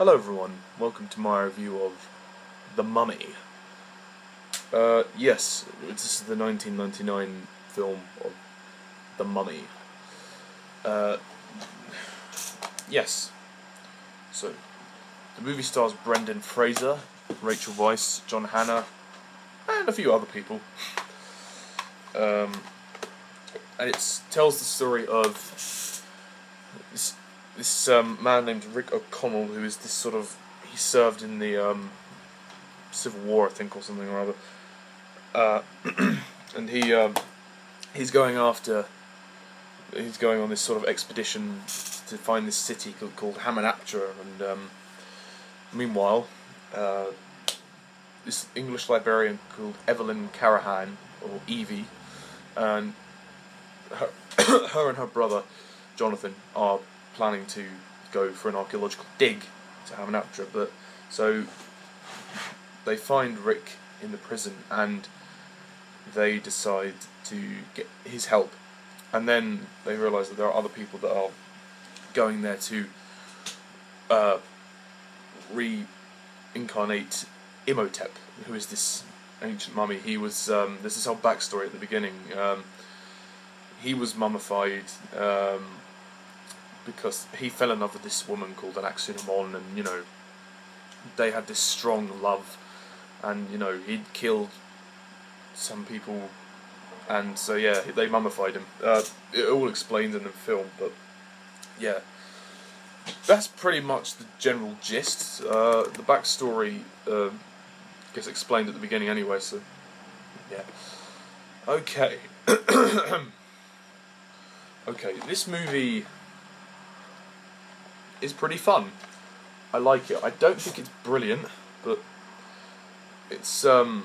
Hello everyone, welcome to my review of The Mummy. Yes, this is the 1999 film of The Mummy. Yes. So, the movie stars Brendan Fraser, Rachel Weisz, John Hannah, and a few other people. And it tells the story of this man named Rick O'Connell, who is this sort of, he served in the Civil War, I think, or something or other, and he's going on this sort of expedition to find this city called Hamanaptra, and meanwhile this English librarian called Evelyn Carahan, or Evie, and her and her brother Jonathan are planning to go for an archaeological dig to Hamanaptra, but so they find Rick in the prison and they decide to get his help, and then they realise that there are other people that are going there to reincarnate Imhotep, who is this ancient mummy. He was there's this whole backstory at the beginning. He was mummified because he fell in love with this woman called Anaxunamon, and they had this strong love, and he'd killed some people, and so yeah, they mummified him. It all explained in the film, but yeah, that's pretty much the general gist. The backstory gets explained at the beginning anyway, so yeah. Okay. Okay, this movie is pretty fun. I like it. I don't think it's brilliant, but it's first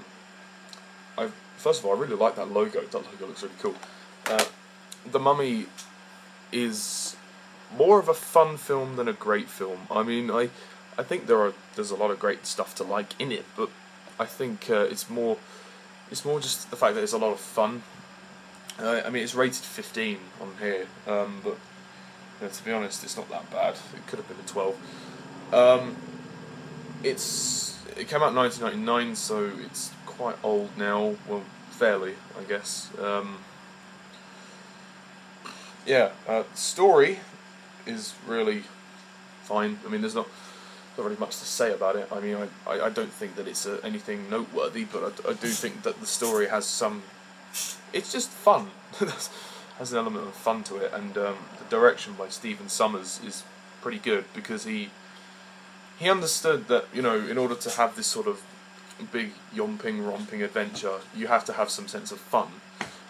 of all, I really like that logo. That logo looks really cool. The Mummy is more of a fun film than a great film. I mean, I think there's a lot of great stuff to like in it, but I think it's more just the fact that it's a lot of fun. I mean, it's rated 15 on here, but to be honest, it's not that bad. It could have been a 12. It came out in 1999, so it's quite old now. Well, fairly, I guess. Yeah, story is really fine. I mean, there's not really much to say about it. I mean, I don't think that it's anything noteworthy, but I do think that the story has some. It's just fun. Has an element of fun to it, and the direction by Sommers is pretty good, because he understood that in order to have this sort of big romping adventure, you have to have some sense of fun,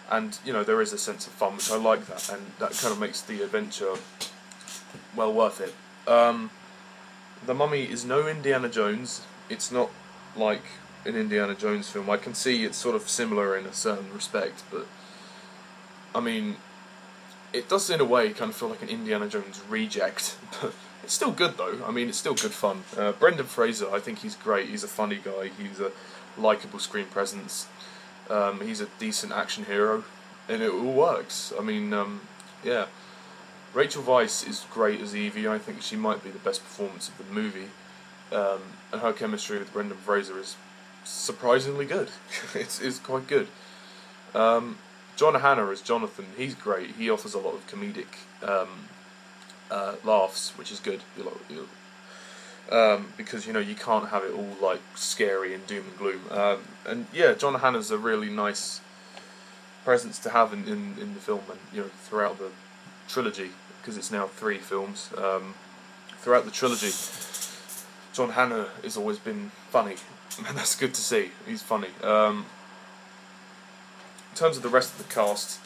and there is a sense of fun, which I like that, and that kind of makes the adventure well worth it. The Mummy is no Indiana Jones. It's not like an Indiana Jones film. I can see it's sort of similar in a certain respect, but I mean, it does in a way kind of feel like an Indiana Jones reject, but it's still good though. I mean, it's still good fun. Brendan Fraser, I think he's great. He's a funny guy. He's a likeable screen presence. He's a decent action hero, and it all works. I mean, yeah. Rachel Weisz is great as Evie. I think she might be the best performance of the movie, and her chemistry with Brendan Fraser is surprisingly good. it's quite good. John Hannah as Jonathan, he's great. He offers a lot of comedic laughs, which is good. Because you can't have it all like scary and doom and gloom. And yeah, John Hannah's a really nice presence to have in the film, and throughout the trilogy, because it's now 3 films. Throughout the trilogy, John Hannah has always been funny, and that's good to see. He's funny. In terms of the rest of the cast,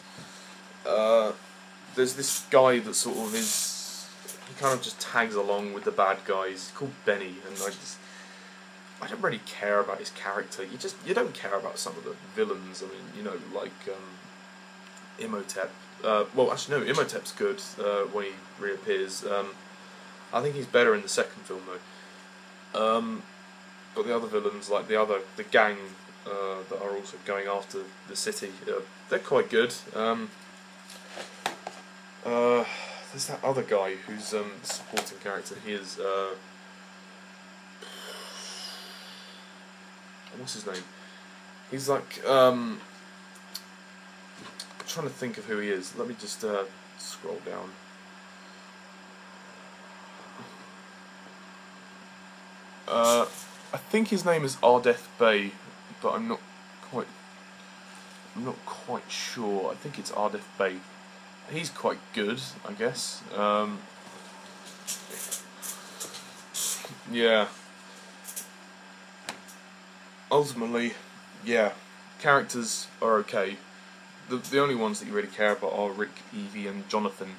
there's this guy that sort of he kind of just tags along with the bad guys. He's called Benny, and I don't really care about his character. You don't care about some of the villains. I mean, like Imhotep. Well, actually no, Imhotep's good when he reappears. I think he's better in the second film though. But the other villains, like the gang that are also going after the city, they're quite good. There's that other guy who's the supporting character. He is what's his name? He's like I'm trying to think of who he is. Let me just scroll down. I think his name is Ardeth Bey, but I'm not quite sure. I think it's Ardeth Bey. He's quite good, I guess. Yeah. Ultimately, yeah, characters are okay. The only ones that you really care about are Rick, Evie, and Jonathan.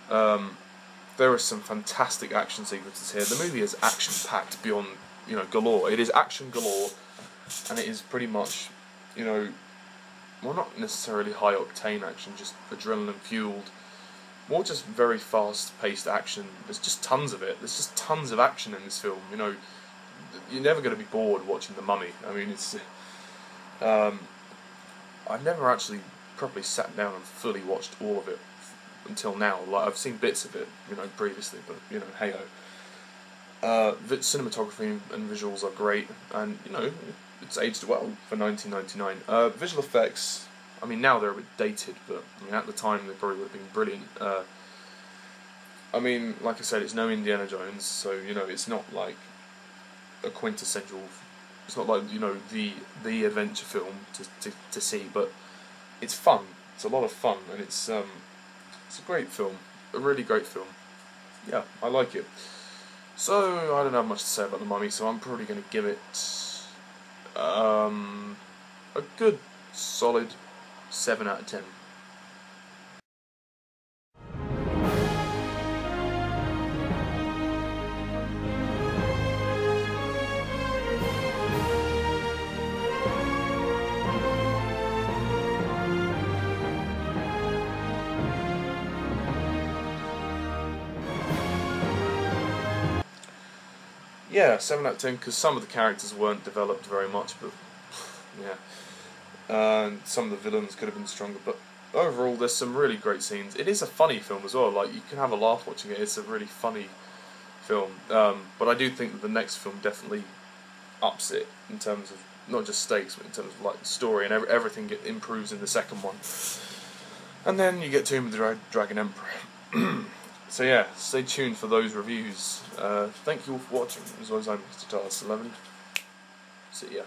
There are some fantastic action sequences here. The movie is action-packed beyond, galore. It is action galore, and it is pretty much, well, not necessarily high-octane action, just adrenaline-fueled. More just very fast-paced action. There's just tons of it. There's just tons of action in this film. You're never going to be bored watching The Mummy. I mean, it's. I've never actually properly sat down and fully watched all of it until now. Like, I've seen bits of it, previously, but hey ho. Cinematography and visuals are great, and it's aged well for 1999. Visual effects. I mean, now they're a bit dated, but at the time they probably would have been brilliant. I mean, like I said, it's no Indiana Jones, so it's not like a quintessential. It's not like the adventure film to see, but it's fun. It's a lot of fun, and it's a great film, a really great film. Yeah, I like it. So I don't have much to say about The Mummy, so I'm probably going to give it a good solid 7 out of 10. Yeah, 7 out of 10, because some of the characters weren't developed very much, but yeah. And some of the villains could have been stronger, but overall there's some really great scenes. It is a funny film as well, like you can have a laugh watching it. It's a really funny film, but I do think that the next film definitely ups it in terms of not just stakes, but in terms of like story, and everything improves in the second one. And then you get Tomb of the Dragon Emperor. So yeah, stay tuned for those reviews. Thank you all for watching. As always, I'm Mr. Djalli. See ya.